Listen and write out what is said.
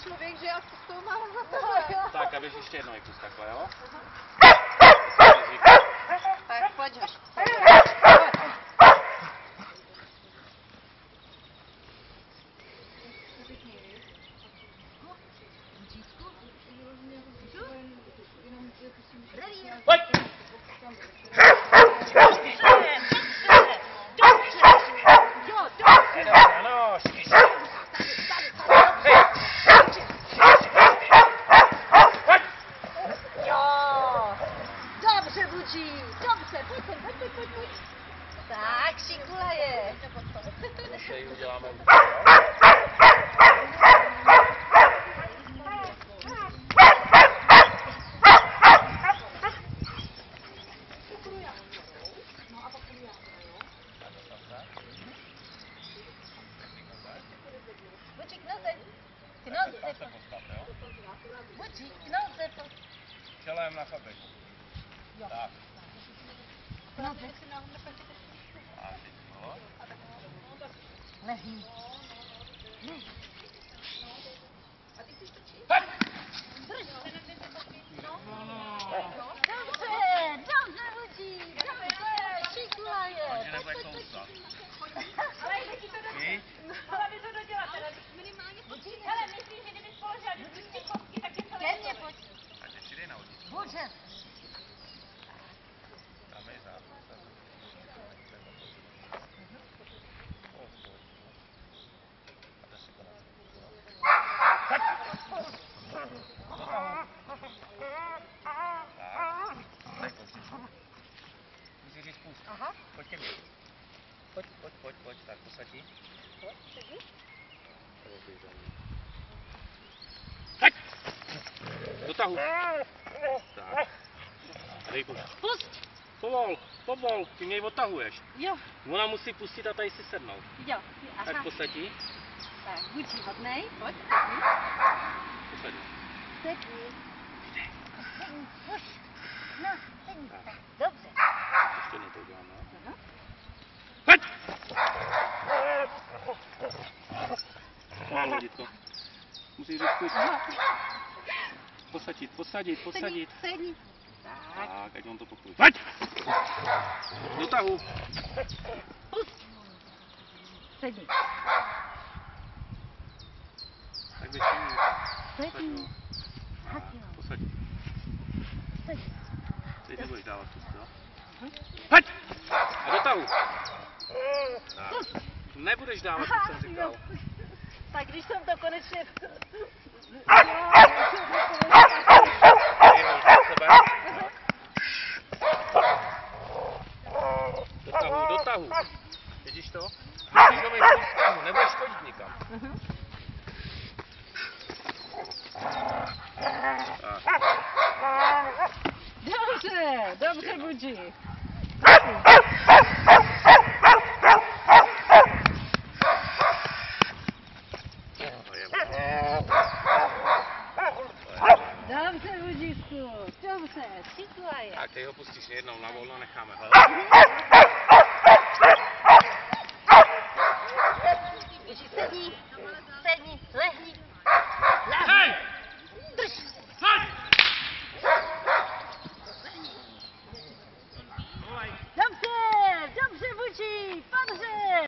Člověk, že já to mám za to. Tak, a běž ještě jednou kus takhle, jo? Tak, pojď hoř. Pojď! Dobře, Budí, dobře, pojď. Tak, šikulaje. Ještě ji uděláme. Budík na zem. Ty noze. Budík, noze. Čelem na chlapek. Tak. Noze. Lehni. Dobře, Budík, dobře, šikulaje. Nebude kousat. Ale jde ti to dodělat. Ale vy to doděláte. Minimálně počít. Hele, myslím, že kdybys položila ty kostky, tak je to Ke mně pojď. Ať ještě dej na oči. Buře. Tam je základ. Musíš říct pust. Aha. Pojď ke mně. Pojď, tak posadí. Pojď, sedí. Hej! Do tahu. Tak. A dej pust. Pust. Povol, ty mě ji odtahuješ. Jo, Ona musí pustit a tady si sednout. jo. Aha. Tak posadí. Tak, Budí, hodnej, pojď, Posadí. sedni. Sedni, pojď. No, sedni, tak, dobře. Ještě jednou to uděláme. Aha. Pojď! Mám dětko. Musíš říct pust. Posadit. Sedni. Tak, ať on to pokryje. Pojď! Do tahu. Pust. Sedni. Tak většinu. Sedni. Tak jo. Posadí. Sedni. Teď nebudeš dávat pust, jo? Pojď! A do tahu. Tak. Nebudeš dávat, co jsem říkal. Tak když jsem to konečně... Do tahu. Vidíš to? Musíš do mít pustého, nebudeš chodit nikam. Dobře, Budí. Dobře, Budíčku, dobře, šikulaje. Tak, teď ho pustíš jednou na volno, necháme ho. Sedni, lehni.